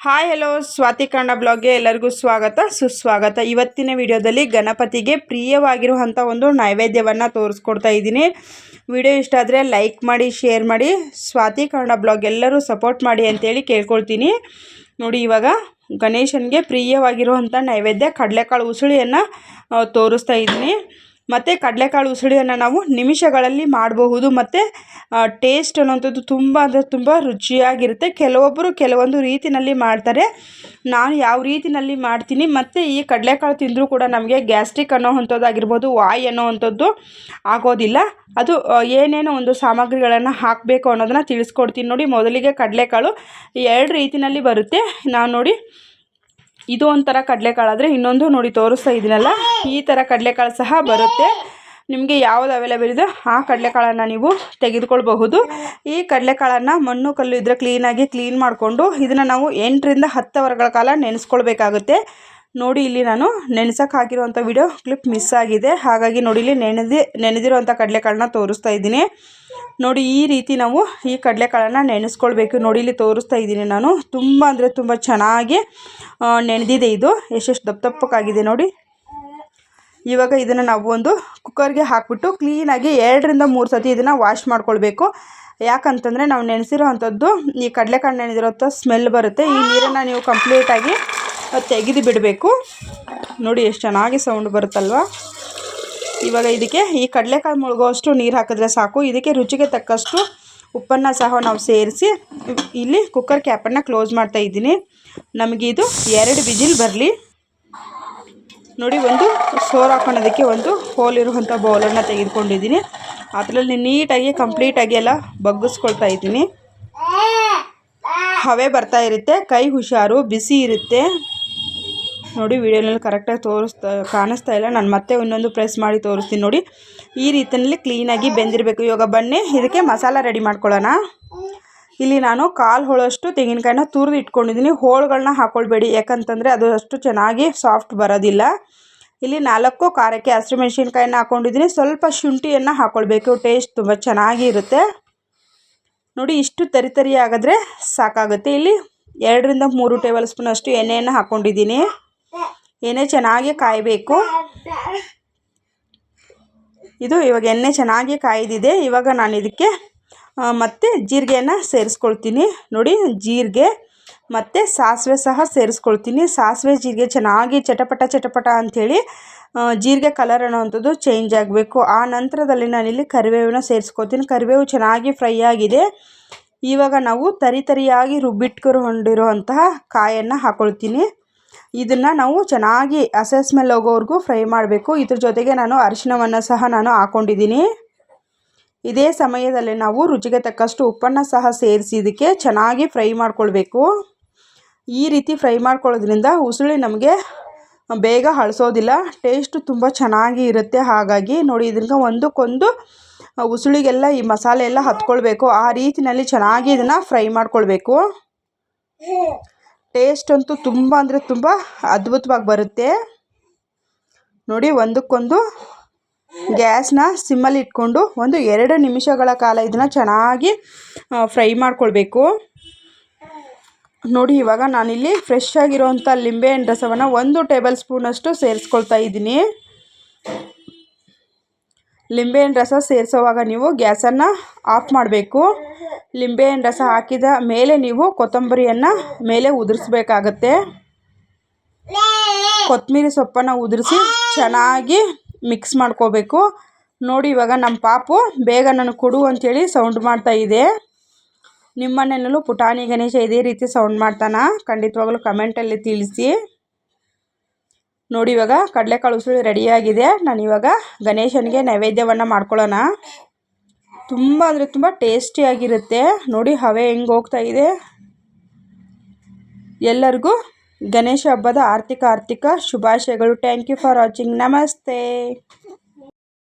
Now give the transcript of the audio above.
Hi hello Swati Kannada ಬ್ಲಾಗ್ಗೆ ಎಲ್ಲರಿಗೂ ಸ್ವಾಗತ ಸುಸ್ವಾಗತ. ಇವತ್ತಿನ ವಿಡಿಯೋದಲ್ಲಿ ಗಣಪತಿಗೆ ಪ್ರಿಯವಾಗಿರುವಂಥ ಒಂದು ನೈವೇದ್ಯವನ್ನು ತೋರಿಸ್ಕೊಡ್ತಾ ಇದ್ದೀನಿ. ವಿಡಿಯೋ ಇಷ್ಟ ಆದರೆ ಲೈಕ್ ಮಾಡಿ, ಶೇರ್ ಮಾಡಿ, ಸ್ವಾತಿ ಕನ್ನಡ ಬ್ಲಾಗ್ ಎಲ್ಲರೂ ಸಪೋರ್ಟ್ ಮಾಡಿ ಅಂತೇಳಿ ಕೇಳ್ಕೊಳ್ತೀನಿ. ನೋಡಿ, ಇವಾಗ ಗಣೇಶನಿಗೆ ಪ್ರಿಯವಾಗಿರುವಂಥ ನೈವೇದ್ಯ ಕಡಲೆಕಾಳು ಉಸುಳಿಯನ್ನು ತೋರಿಸ್ತಾ ಇದ್ದೀನಿ. ಮತ್ತು ಕಡಲೆಕಾಳು ಉಸುಳಿಯನ್ನು ನಾವು ನಿಮಿಷಗಳಲ್ಲಿ ಮಾಡಬಹುದು. ಮತ್ತು ಟೇಸ್ಟ್ ಅನ್ನೋಂಥದ್ದು ತುಂಬ ಅಂದರೆ ತುಂಬ ರುಚಿಯಾಗಿರುತ್ತೆ. ಕೆಲವೊಬ್ಬರು ಕೆಲವೊಂದು ರೀತಿಯಲ್ಲಿ ಮಾಡ್ತಾರೆ. ನಾನು ಯಾವ ರೀತಿಯಲ್ಲಿ ಮಾಡ್ತೀನಿ. ಮತ್ತು ಈ ಕಡಲೆಕಾಳು ತಿಂದರೂ ಕೂಡ ನಮಗೆ ಗ್ಯಾಸ್ಟ್ರಿಕ್ ಅನ್ನೋವಂಥದ್ದಾಗಿರ್ಬೋದು, ವಾಯು ಅನ್ನೋವಂಥದ್ದು ಆಗೋದಿಲ್ಲ. ಅದು ಏನೇನೋ ಒಂದು ಸಾಮಗ್ರಿಗಳನ್ನು ಹಾಕಬೇಕು ಅನ್ನೋದನ್ನು ತಿಳಿಸ್ಕೊಡ್ತೀನಿ. ನೋಡಿ, ಮೊದಲಿಗೆ ಕಡಲೆಕಾಳು 2 ರೀತಿಯಲ್ಲಿ ಬರುತ್ತೆ. ನಾನು ನೋಡಿ, ಇದು ಒಂಥರ ಕಡಲೆಕಾಳಾದರೆ ಇನ್ನೊಂದು ನೋಡಿ ತೋರಿಸ್ತಾ ಇದ್ದೀನಲ್ಲ, ಈ ಥರ ಕಡಲೆಕಾಳು ಸಹ ಬರುತ್ತೆ. ನಿಮಗೆ ಯಾವುದು ಅವೈಲೇಬಲ್ ಇದೆ ಆ ಕಡಲೆಕಾಳನ್ನು ನೀವು ತೆಗೆದುಕೊಳ್ಬಹುದು. ಈ ಕಡಲೆಕಾಳನ್ನು ಮಣ್ಣು ಕಲ್ಲು ಇದ್ದರೆ ಕ್ಲೀನಾಗಿ ಕ್ಲೀನ್ ಮಾಡಿಕೊಂಡು ಇದನ್ನು ನಾವು 8 ರಿಂದ 10 ಅವರ್ಗಳ ಕಾಲ ನೆನೆಸ್ಕೊಳ್ಬೇಕಾಗುತ್ತೆ. ನೋಡಿ, ಇಲ್ಲಿ ನಾನು ನೆನೆಸಕ್ಕೆ ಹಾಕಿರುವಂಥ ವಿಡಿಯೋ ಕ್ಲಿಪ್ ಮಿಸ್ ಆಗಿದೆ. ಹಾಗಾಗಿ ನೋಡಿ, ಇಲ್ಲಿ ನೆನೆದಿರುವಂಥ ಕಡಲೆಕಾಳನ್ನ ತೋರಿಸ್ತಾ ಇದ್ದೀನಿ. ನೋಡಿ, ಈ ರೀತಿ ನಾವು ಈ ಕಡಲೆಕಾಳನ್ನು ನೆನೆಸ್ಕೊಳ್ಬೇಕು. ನೋಡಿ, ಇಲ್ಲಿ ತೋರಿಸ್ತಾ ಇದ್ದೀನಿ ನಾನು. ತುಂಬ ಅಂದರೆ ತುಂಬ ಚೆನ್ನಾಗಿ ನೆನೆದಿದೆ. ಇದು ಎಷ್ಟೆಷ್ಟು ದಪ್ಪಕ್ಕಾಗಿದೆ ನೋಡಿ. ಇವಾಗ ಇದನ್ನು ನಾವು ಒಂದು ಕುಕ್ಕರ್ಗೆ ಹಾಕಿಬಿಟ್ಟು ಕ್ಲೀನಾಗಿ 2 ರಿಂದ 3 ಸತಿ ಇದನ್ನು ವಾಶ್ ಮಾಡ್ಕೊಳ್ಬೇಕು. ಯಾಕಂತಂದರೆ ನಾವು ನೆನೆಸಿರೋ ಅಂಥದ್ದು ಈ ಕಡಲೆಕಾಳು ನೆನೆದಿರೋಂಥ ಸ್ಮೆಲ್ ಬರುತ್ತೆ. ಈ ನೀರನ್ನು ನೀವು ಕಂಪ್ಲೀಟಾಗಿ ತೆಗೆದು ಬಿಡಬೇಕು. ನೋಡಿ, ಎಷ್ಟು ಚೆನ್ನಾಗಿ ಸೌಂಡ್ ಬರುತ್ತಲ್ವ. ಇವಾಗ ಇದಕ್ಕೆ ಈ ಕಡಲೆಕಾಳು ಮುಳುಗೋಷ್ಟು ನೀರು ಹಾಕಿದ್ರೆ ಸಾಕು. ಇದಕ್ಕೆ ರುಚಿಗೆ ತಕ್ಕಷ್ಟು ಉಪ್ಪನ್ನು ಸಹ ನಾವು ಸೇರಿಸಿ ಇಲ್ಲಿ ಕುಕ್ಕರ್ ಕ್ಯಾಪನ್ನು ಕ್ಲೋಸ್ ಮಾಡ್ತಾ ಇದ್ದೀನಿ. ನಮಗೆ ಇದು 2 ವಿಜಿಲ್ ಬರಲಿ. ನೋಡಿ, ಒಂದು ಸೋರ್ ಹಾಕೊಳ್ಳೋದಕ್ಕೆ ಒಂದು ಹೋಲ್ ಇರುವಂಥ ಬೌಲನ್ನು ತೆಗೆದುಕೊಂಡಿದ್ದೀನಿ. ಅದರಲ್ಲಿ ನೀಟಾಗಿ ಕಂಪ್ಲೀಟಾಗಿ ಎಲ್ಲ ಬಗ್ಗಿಸ್ಕೊಳ್ತಾ ಇದ್ದೀನಿ. ಹವೆ ಬರ್ತಾ ಇರುತ್ತೆ, ಕೈ ಹುಷಾರು, ಬಿಸಿ ಇರುತ್ತೆ. ನೋಡಿ, ವಿಡಿಯೋನಲ್ಲಿ ಕರೆಕ್ಟಾಗಿ ಕಾಣಿಸ್ತಾ ಇಲ್ಲ. ನಾನು ಮತ್ತೆ ಇನ್ನೊಂದು ಪ್ರೆಸ್ ಮಾಡಿ ತೋರಿಸ್ತೀನಿ. ನೋಡಿ, ಈ ರೀತಿಯಲ್ಲಿ ಕ್ಲೀನಾಗಿ ಬೆಂದಿರಬೇಕು. ಇವಾಗ ಬನ್ನಿ ಇದಕ್ಕೆ ಮಸಾಲ ರೆಡಿ ಮಾಡ್ಕೊಳ್ಳೋಣ. ಇಲ್ಲಿ ನಾನು 1/4 ಹೋಳಷ್ಟು ತೆಂಗಿನಕಾಯಿನ ತುರಿದು ಇಟ್ಕೊಂಡಿದ್ದೀನಿ. ಹೋಳುಗಳನ್ನ ಹಾಕ್ಕೊಳ್ಬೇಡಿ, ಯಾಕಂತಂದರೆ ಅದು ಅಷ್ಟು ಚೆನ್ನಾಗಿ ಸಾಫ್ಟ್ ಬರೋದಿಲ್ಲ. ಇಲ್ಲಿ 4 ಖಾರಕ್ಕೆ ಹಸಿಮೆಣಸಿನ್ಕಾಯಿನ ಹಾಕ್ಕೊಂಡಿದ್ದೀನಿ. ಸ್ವಲ್ಪ ಶುಂಠಿಯನ್ನು ಹಾಕ್ಕೊಳ್ಬೇಕು, ಟೇಸ್ಟ್ ತುಂಬ ಚೆನ್ನಾಗಿ ಇರುತ್ತೆ. ನೋಡಿ, ಇಷ್ಟು ತರಿ ಆಗಿದ್ರೆ ಸಾಕಾಗುತ್ತೆ. ಇಲ್ಲಿ 2 ರಿಂದ 3 ಟೇಬಲ್ ಸ್ಪೂನ್ ಅಷ್ಟು ಎಣ್ಣೆಯನ್ನು ಹಾಕ್ಕೊಂಡಿದ್ದೀನಿ. ಎಣ್ಣೆ ಚೆನ್ನಾಗಿ ಕಾಯಬೇಕು. ಇದು ಇವಾಗ ಎಣ್ಣೆ ಚೆನ್ನಾಗಿ ಕಾಯ್ದಿದೆ. ಇವಾಗ ನಾನು ಇದಕ್ಕೆ ಮತ್ತು ಜೀರಿಗೆಯನ್ನು ಸೇರಿಸ್ಕೊಳ್ತೀನಿ. ನೋಡಿ, ಜೀರಿಗೆ ಮತ್ತು ಸಾಸಿವೆ ಸಹ ಸೇರಿಸ್ಕೊಳ್ತೀನಿ. ಸಾಸಿವೆ ಜೀರಿಗೆ ಚೆನ್ನಾಗಿ ಚಟಪಟ ಅಂಥೇಳಿ ಜೀರಿಗೆ ಕಲರ್ ಅನ್ನೋವಂಥದ್ದು ಚೇಂಜ್ ಆಗಬೇಕು. ಆ ನಂತರದಲ್ಲಿ ನಾನಿಲ್ಲಿ ಕರಿಬೇವನ್ನ ಸೇರಿಸ್ಕೊಳ್ತೀನಿ. ಕರಿಬೇವು ಚೆನ್ನಾಗಿ ಫ್ರೈ ಆಗಿದೆ. ಇವಾಗ ನಾವು ತರಿಯಾಗಿ ರುಬ್ಬಿಟ್ಕೊಂಡಿರುವಂತಹ ಕಾಯನ್ನು ಹಾಕ್ಕೊಳ್ತೀನಿ. ಇದನ್ನು ನಾವು ಚೆನ್ನಾಗಿ ಹಸಿ ಸ್ಮೆಲ್ ಹೋಗೋವರೆಗೂ ಫ್ರೈ ಮಾಡಬೇಕು. ಇದ್ರ ಜೊತೆಗೆ ನಾನು ಅರಿಶಿಣವನ್ನು ಸಹ ಹಾಕ್ಕೊಂಡಿದ್ದೀನಿ. ಇದೇ ಸಮಯದಲ್ಲಿ ನಾವು ರುಚಿಗೆ ತಕ್ಕಷ್ಟು ಉಪ್ಪನ್ನು ಸಹ ಸೇರಿಸಿ ಇದಕ್ಕೆ ಚೆನ್ನಾಗಿ ಫ್ರೈ ಮಾಡ್ಕೊಳ್ಬೇಕು. ಈ ರೀತಿ ಫ್ರೈ ಮಾಡ್ಕೊಳ್ಳೋದ್ರಿಂದ ಉಸುಳಿ ನಮಗೆ ಬೇಗ ಹಳಸೋದಿಲ್ಲ, ಟೇಸ್ಟು ತುಂಬ ಚೆನ್ನಾಗಿ ಇರುತ್ತೆ. ಹಾಗಾಗಿ ನೋಡಿ, ಇದನ್ನು ಒಂದಕ್ಕೊಂದು ಉಸುಳಿಗೆಲ್ಲ ಈ ಮಸಾಲೆ ಎಲ್ಲ ಹತ್ಕೊಳ್ಬೇಕು. ಆ ರೀತಿಯಲ್ಲಿ ಚೆನ್ನಾಗಿ ಇದನ್ನು ಫ್ರೈ ಮಾಡ್ಕೊಳ್ಬೇಕು. ಟೇಸ್ಟ್ ಅಂತೂ ತುಂಬ ಅಂದರೆ ತುಂಬ ಅದ್ಭುತವಾಗಿ ಬರುತ್ತೆ. ನೋಡಿ, ಒಂದಕ್ಕೊಂದು ಗ್ಯಾಸ್ನ ಸಿಮ್ಮಲ್ಲಿ ಇಟ್ಕೊಂಡು ಒಂದು 2 ನಿಮಿಷಗಳ ಕಾಲ ಇದನ್ನು ಚೆನ್ನಾಗಿ ಫ್ರೈ ಮಾಡ್ಕೊಳ್ಬೇಕು. ನೋಡಿ, ಇವಾಗ ನಾನಿಲ್ಲಿ ಫ್ರೆಶ್ ಆಗಿರೋವಂಥ ಲಿಂಬೆಹಣ್ಣು ರಸವನ್ನು 1 ಟೇಬಲ್ ಸ್ಪೂನಷ್ಟು ಸೇರಿಸ್ಕೊಳ್ತಾ ಇದ್ದೀನಿ. ಲಿಂಬೆಹಣ್ಣು ರಸ ಸೇರಿಸೋವಾಗ ನೀವು ಗ್ಯಾಸನ್ನು ಆಫ್ ಮಾಡಬೇಕು. ಲಿಂಬೆಹಣ್ಣು ರಸ ಹಾಕಿದ ಮೇಲೆ ನೀವು ಕೊತ್ತಂಬರಿಯನ್ನು ಮೇಲೆ ಉದುರಿಸ್ಬೇಕಾಗತ್ತೆ. ಕೊತ್ತಂಬರಿ ಸೊಪ್ಪನ್ನು ಉದುರಿಸಿ ಚೆನ್ನಾಗಿ ಮಿಕ್ಸ್ ಮಾಡ್ಕೋಬೇಕು. ನೋಡಿ, ಇವಾಗ ನಮ್ಮ ಪಾಪು ಬೇಗ ನನಗೆ ಕೊಡು ಅಂಥೇಳಿ ಸೌಂಡ್ ಮಾಡ್ತಾ ಇದೆ. ನಿಮ್ಮ ಮನೆಯಲ್ಲೂ ಪುಟಾಣಿ ಗಣೇಶ ಇದೇ ರೀತಿ ಸೌಂಡ್ ಮಾಡ್ತಾನ? ಖಂಡಿತವಾಗಲೂ ಕಮೆಂಟಲ್ಲಿ ತಿಳಿಸಿ. ನೋಡಿ, ಇವಾಗ ಕಡಲೆಕಾಳು ಉಸುಳಿ ರೆಡಿಯಾಗಿದೆ. ನಾನಿವಾಗ ಗಣೇಶನಿಗೆ ನೈವೇದ್ಯವನ್ನು ಮಾಡ್ಕೊಳ್ಳೋಣ. ತುಂಬ ಅಂದರೆ ತುಂಬ ಟೇಸ್ಟಿಯಾಗಿರುತ್ತೆ. ನೋಡಿ, ಹವೆ ಹೆಂಗೆ ಹೋಗ್ತಾ ಇದೆ. ಎಲ್ಲರಿಗೂ ಗಣೇಶ ಹಬ್ಬದ ಆರ್ಥಿಕ ಶುಭಾಶಯಗಳು. Thank you for watching. ನಮಸ್ತೆ.